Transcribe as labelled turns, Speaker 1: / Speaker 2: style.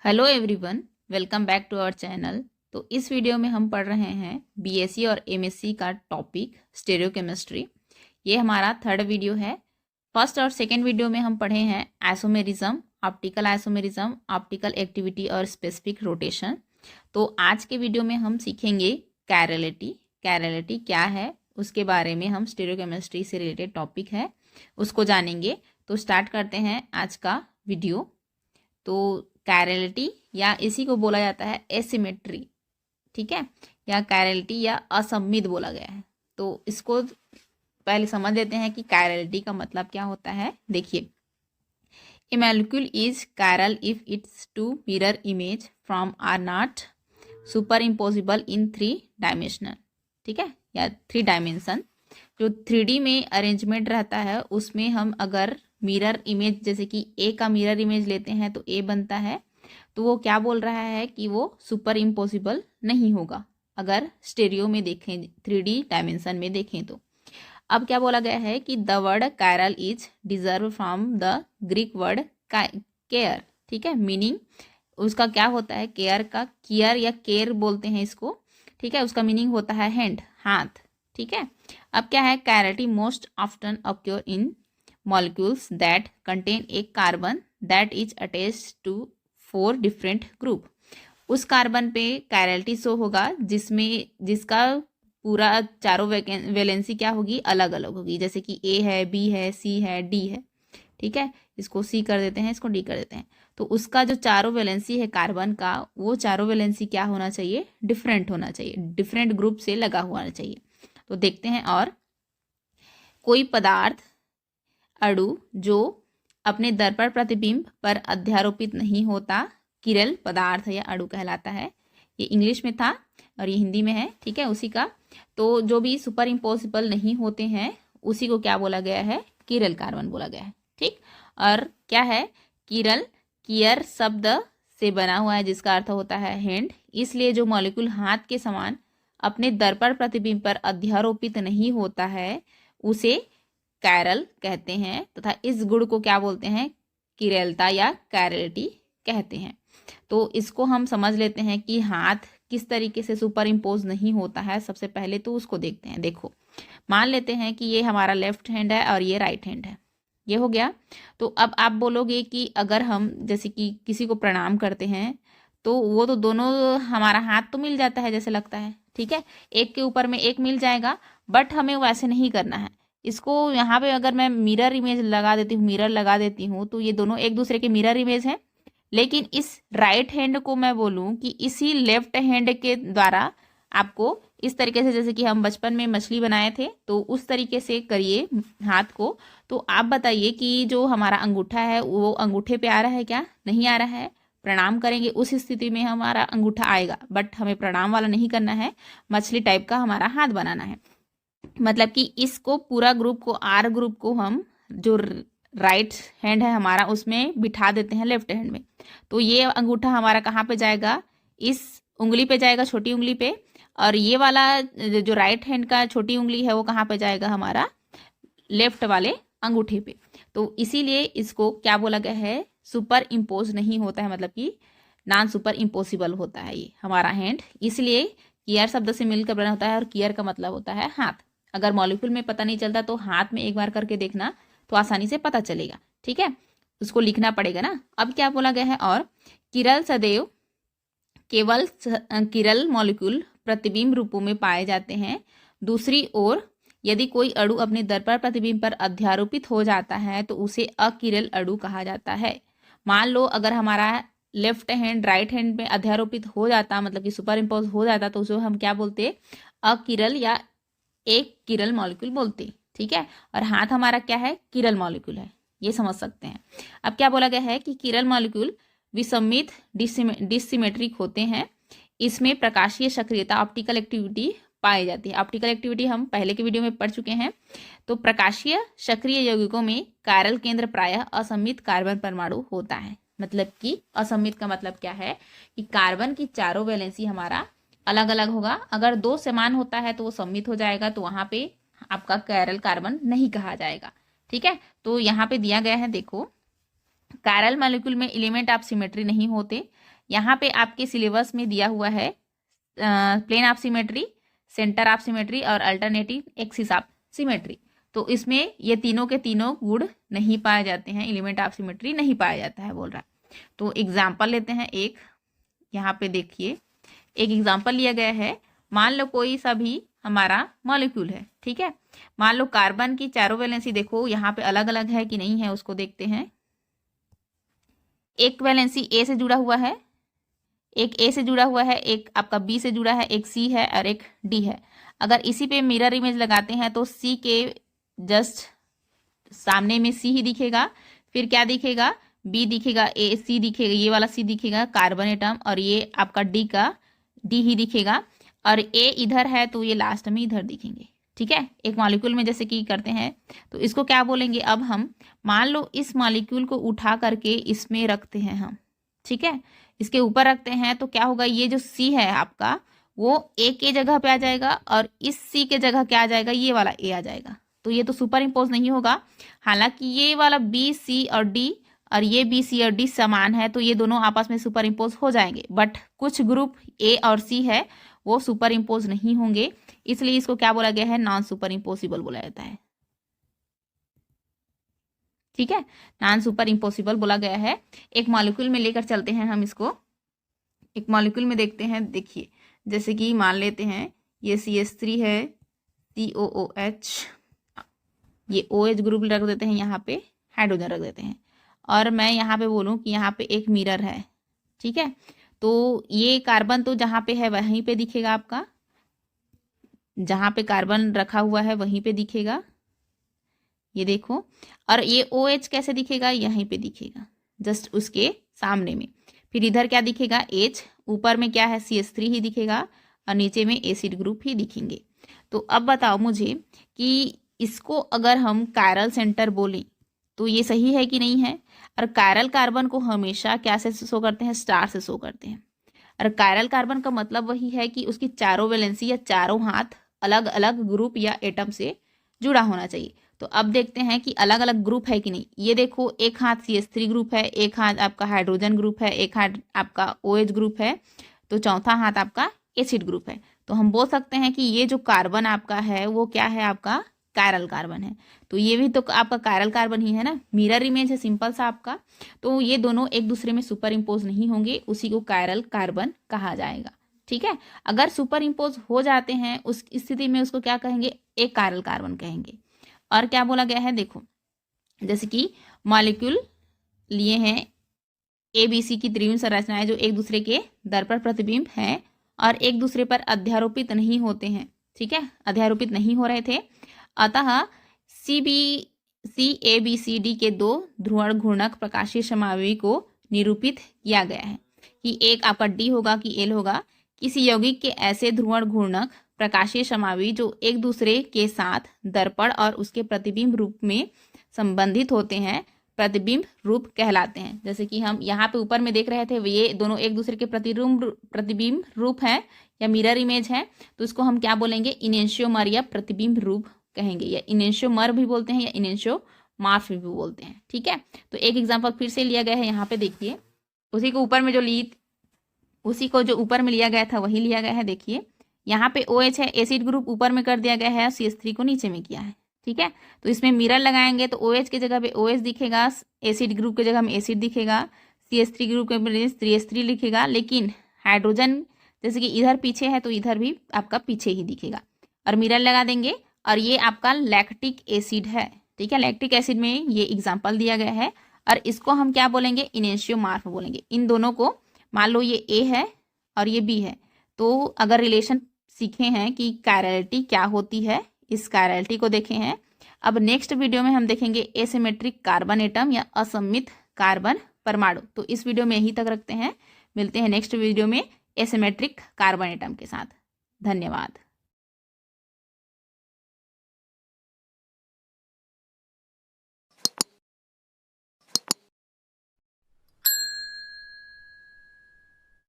Speaker 1: Hello everyone, welcome back to our channel. तो इस video में हम पढ़ रहे हैं बीएससी और एमएससी का टॉपिक स्टेरियोकेमिस्ट्री। ये हमारा थर्ड वीडियो है। फर्स्ट और सेकंड वीडियो में हम पढ़े हैं आइसोमेरिज्म, ऑप्टिकल एक्टिविटी और स्पेसिफिक रोटेशन। तो आज के वीडियो में हम सीखेंगे कैरलिटी। कैरलिटी क्या है उसके बारे में हम स्टेरियोकेमिस्ट्री से रिलेटेड टॉपिक है उसको जानेंगे। तो स्टार्ट करते हैं आज का वीडियो। तो कैरलिटी या इसी को बोला जाता है एसिमेट्री, ठीक है, या कैरलिटी या असम्मित बोला गया है। तो इसको पहले समझ लेते हैं कि कैरलिटी का मतलब क्या होता है। देखिए, a molecule is chiral if its two mirror image from are not superimposable in 3 dimensional, ठीक है, या 3 डायमेंशन। जो 3D में अरेंजमेंट रहता है उसमें हम अगर मिरर इमेज जैसे कि ए का मिरर इमेज लेते हैं तो ए बनता है, तो वो क्या बोल रहा है कि वो सुपर इम्पॉसिबल नहीं होगा अगर स्टेरियो में देखें, 3D डायमेंशन में देखें तो। अब क्या बोला गया है कि द वर्ड कैरल इज डिजर्व from the Greek word care, ठीक है। मीनिंग उसका क्या होता है, केयर का, कियर या केयर बोलते हैं इसको, ठीक है। उसका मीनिंग होता है हैंड, हाथ, ठीक है। अब क्या है, chirality most often occur in molecules that contain a carbon that is attached to 4 different group। उस कार्बन पे कैरलिटी शो होगा जिसका पूरा चारों वैलेंसी क्या होगी, अलग अलग होगी। जैसे कि ए है, बी है, सी है, डी है, ठीक है। इसको सी कर देते हैं, इसको डी कर देते हैं। तो उसका जो चारों वैलेंसी है कार्बन का, वो चारों वैलेंसी क्या होना चाहिए, डिफरेंट होना चाहिए, डिफरेंट ग्रुप से लगा हुआ होना चाहिए। तो देखते हैं। और कोई पदार्थ अणु जो अपने दर्पण प्रतिबिंब पर अध्यारोपित नहीं होता किरल पदार्थ या अणु कहलाता है। ये इंग्लिश में था और ये हिंदी में है, ठीक है, उसी का। तो जो भी सुपर इम्पॉसिबल नहीं होते हैं उसी को क्या बोला गया है, किरल कार्बन बोला गया है, ठीक। और क्या है, किरल, कियर शब्द से बना हुआ है जिसका अर्थ होता है हैंड। इसलिए जो मॉलिक्यूल हाथ के समान अपने दर्पण प्रतिबिंब पर अध्यारोपित नहीं होता है उसे कैरल कहते हैं, तथा इस गुण को क्या बोलते हैं, किरलता या कैरलिटी कहते हैं। तो इसको हम समझ लेते हैं कि हाथ किस तरीके से सुपर इम्पोज नहीं होता है। सबसे पहले तो उसको देखते हैं। देखो, मान लेते हैं कि ये हमारा लेफ्ट हैंड है और ये राइट हैंड है, ये हो गया। तो अब आप बोलोगे कि अगर हम जैसे कि किसी को प्रणाम करते हैं तो वो तो दोनों हमारा हाथ तो मिल जाता है जैसे लगता है, ठीक है, एक के ऊपर में एक मिल जाएगा। बट हमें वैसे नहीं करना है। इसको यहाँ पे अगर मैं मिरर इमेज लगा देती हूँ, मिरर लगा देती हूँ, तो ये दोनों एक दूसरे के मिरर इमेज हैं। लेकिन इस राइट हैंड को मैं बोलूँ कि इसी लेफ्ट हैंड के द्वारा आपको इस तरीके से, जैसे कि हम बचपन में मछली बनाए थे, तो उस तरीके से करिए हाथ को। तो आप बताइए कि जो हमारा अंगूठा है वो अंगूठे पे आ रहा है क्या, नहीं आ रहा है। प्रणाम करेंगे उस स्थिति में हमारा अंगूठा आएगा, बट हमें प्रणाम वाला नहीं करना है, मछली टाइप का हमारा हाथ बनाना है। मतलब कि इसको पूरा ग्रुप को, आर ग्रुप को हम जो राइट हैंड है हमारा उसमें बिठा देते हैं लेफ्ट हैंड में। तो ये अंगूठा हमारा कहाँ पे जाएगा, इस उंगली पे जाएगा, छोटी उंगली पे। और ये वाला जो राइट हैंड का छोटी उंगली है वो कहाँ पे जाएगा, हमारा लेफ्ट वाले अंगूठे पे। तो इसीलिए इसको क्या बोला गया है, सुपर इम्पोज नहीं होता है, मतलब कि नॉन सुपर इम्पोसिबल होता है ये हमारा हैंड। इसलिए कियर शब्द से मिलकर बना होता है और कियर का मतलब होता है हाथ। अगर मॉलिक्यूल में पता नहीं चलता तो हाथ में एक बार करके देखना तो आसानी से पता चलेगा, ठीक है। उसको लिखना पड़ेगा ना। अब क्या बोला गया है, और किरल सदैव केवल किरल मॉलिक्यूल प्रतिबिंब रूपों में पाए जाते हैं। दूसरी ओर यदि कोई अणु अपने दर्पण प्रतिबिंब पर अध्यारोपित हो जाता है तो उसे अकिरल अणु कहा जाता है। मान लो अगर हमारा लेफ्ट हैंड राइट हैंड में अध्यारोपित हो जाता, मतलब कि सुपर इम्पोज हो जाता, तो उसे हम क्या बोलते, अकिरल या एक किरल मॉलिक्यूल बोलते, ठीक है। और हाथ हमारा क्या है, किरल मॉलिक्यूल है, ये समझ सकते हैं। अब क्या बोला गया है कि किरल मॉलिक्यूल विसम्मित डिसिमेट्रिक होते हैं। इसमें प्रकाशीय सक्रियता, ऑप्टिकल एक्टिविटी पाई जाती है। ऑप्टिकल एक्टिविटी हम पहले के वीडियो में पढ़ चुके हैं। तो प्रकाशीय सक्रिय यौगिकों में कैरल केंद्र प्रायः असम्मित कार्बन परमाणु होता है। मतलब कि असम्मित का मतलब क्या है कि कार्बन की चारों वैलेंसी हमारा अलग अलग होगा। अगर 2 समान होता है तो वो सम्मित हो जाएगा, तो वहां पे आपका कैरल कार्बन नहीं कहा जाएगा, ठीक है। तो यहाँ पे दिया गया है, देखो, कैरल मॉलिक्यूल में एलिमेंट ऑफ सिमेट्री नहीं होते। यहाँ पे आपके सिलेबस में दिया हुआ है plane of symmetry, centre of symmetry और अल्टरनेटिव एक्सिस ऑफ सिमेट्री। तो इसमें ये तीनों के तीनों गुण नहीं पाए जाते हैं, एलिमेंट ऑफ सिमेट्री नहीं पाया जाता है बोल रहा है। तो एग्जाम्पल लेते हैं एक, यहाँ पे देखिए एक एग्जाम्पल लिया गया है। मान लो कोई सा भी हमारा मॉलिक्यूल है, ठीक है। मान लो कार्बन की चारों वैलेंसी देखो यहाँ पे अलग अलग है कि नहीं है, उसको देखते हैं। एक वैलेंसी ए से जुड़ा हुआ है, एक ए से जुड़ा हुआ है, एक आपका बी से जुड़ा है, एक सी है और एक डी है। अगर इसी पे मिरर इमेज लगाते हैं तो सी के जस्ट सामने में सी ही दिखेगा, फिर क्या दिखेगा, बी दिखेगा, ए सी दिखेगा, ये वाला सी दिखेगा कार्बन एटम, और ये आपका डी का डी ही दिखेगा, और ए इधर है तो ये लास्ट में इधर दिखेंगे, ठीक है। एक मॉलिक्यूल में जैसे कि करते हैं तो इसको क्या बोलेंगे, अब हम मान लो इस मॉलिक्यूल को उठा करके इसमें रखते हैं हम, ठीक है, इसके ऊपर रखते हैं तो क्या होगा, ये जो सी है आपका वो ए के जगह पे आ जाएगा और इस सी के जगह क्या आ जाएगा, ये वाला ए आ जाएगा। तो ये तो सुपर इम्पोज नहीं होगा। हालांकि ये वाला बी सी और डी और ये बी सी और डी समान है तो ये दोनों आपस में सुपर इम्पोज हो जाएंगे, बट कुछ ग्रुप ए और सी है वो सुपर इम्पोज नहीं होंगे, इसलिए इसको क्या बोला गया है, नॉन सुपर इम्पोसिबल बोला जाता है, ठीक है। नॉन सुपर इम्पोसिबल बोला गया है। एक मॉलिक्यूल में लेकर चलते हैं हम इसको, एक मॉलिक्यूल में देखते हैं। देखिए जैसे कि मान लेते हैं ये CH3 है, COOH, ये OH ग्रुप रख देते हैं, यहाँ पे हाइड्रोजन रख देते हैं, और मैं यहाँ पे बोलूँ कि यहाँ पे एक मिरर है, ठीक है। तो ये कार्बन तो जहाँ पे है वहीं पे दिखेगा आपका, जहाँ पे कार्बन रखा हुआ है वहीं पे दिखेगा, ये देखो। और ये OH कैसे दिखेगा, यहीं पे दिखेगा जस्ट उसके सामने में। फिर इधर क्या दिखेगा, H, ऊपर में क्या है CH3 ही दिखेगा और नीचे में एसिड ग्रुप ही दिखेंगे। तो अब बताओ मुझे कि इसको अगर हम कायरल सेंटर बोलें तो ये सही है कि नहीं है। और कायरल कार्बन को हमेशा क्या से शो करते हैं, स्टार से शो करते हैं। और कायरल कार्बन का मतलब वही है कि उसकी चारों वैलेंसी या चारों हाथ अलग अलग ग्रुप या एटम से जुड़ा होना चाहिए। तो अब देखते हैं कि अलग अलग ग्रुप है कि नहीं। ये देखो एक हाथ CH3 ग्रुप है, एक हाथ आपका हाइड्रोजन ग्रुप है, एक हाथ आपका OH ग्रुप है, तो चौथा हाथ आपका एसिड ग्रुप है। तो हम बोल सकते हैं कि ये जो कार्बन आपका है वो क्या है, आपका कायरल कार्बन है। तो ये भी तो आपका कायरल कार्बन ही है ना, मिरर इमेज है सिंपल सा आपका। तो ये दोनों एक दूसरे में सुपर इम्पोज नहीं होंगे, उसी को कायरल कार्बन कहा जाएगा, ठीक है। अगर सुपर इम्पोज हो जाते हैं उस स्थिति में उसको क्या कहेंगे, एक कायरल कार्बन कहेंगे। और क्या बोला गया है, देखो जैसे कि मॉलिक्यूल लिए हैं ABC की त्रिविम संरचनाएं जो एक दूसरे के दर पर प्रतिबिंब हैं और एक दूसरे पर अध्यारोपित नहीं होते हैं, ठीक है, अध्यारोपित नहीं हो रहे थे। अतः CABCD के दो ध्रुवण घूर्णक प्रकाशीय समावयवी को निरूपित किया गया है कि एक आपका D होगा कि L होगा। किसी यौगिक के ऐसे ध्रुवण घूर्णक प्रकाशीय समावयवी जो एक दूसरे के साथ दर्पण और उसके प्रतिबिंब रूप में संबंधित होते हैं प्रतिबिंब रूप कहलाते हैं। जैसे कि हम यहाँ पे ऊपर में देख रहे थे ये दोनों एक दूसरे के प्रतिबिंब रूप है या मिरर इमेज है, तो इसको हम क्या बोलेंगे, इनेंशियोमर या प्रतिबिंब रूप कहेंगे, या इनेंशियोमर भी बोलते हैं या इनेंशियोमॉर्फ भी बोलते हैं, ठीक है। तो एक एग्जाम्पल फिर से लिया गया है, यहाँ पे देखिए उसी को ऊपर जो ऊपर में लिया गया था वही लिया गया है। देखिए यहाँ पे OH है, एसिड ग्रुप ऊपर में कर दिया गया है, CH3 को नीचे में किया है, ठीक है। तो इसमें मिरर लगाएंगे तो OH की जगह पे OH दिखेगा, एसिड ग्रुप की जगह में एसिड दिखेगा, CH3 ग्रुप के पे CH3 लिखेगा। लेकिन हाइड्रोजन जैसे कि इधर पीछे है तो इधर भी आपका पीछे ही दिखेगा। और मिरर लगा देंगे और ये आपका लैक्टिक एसिड है, ठीक है। लैक्टिक एसिड में ये एग्जाम्पल दिया गया है और इसको हम क्या बोलेंगे, इनेंशियोमॉर्फ बोलेंगे। इन दोनों को मान लो ये A है और ये B है, तो अगर रिलेशन सीखे हैं कि कायरलिटी क्या होती है, इस कायरलिटी को देखे हैं। अब नेक्स्ट वीडियो में हम देखेंगे एसिमेट्रिक कार्बन एटम या असममित कार्बन परमाणु। तो इस वीडियो में यहीं तक रखते हैं, मिलते हैं नेक्स्ट वीडियो में एसिमेट्रिक कार्बन एटम के साथ। धन्यवाद।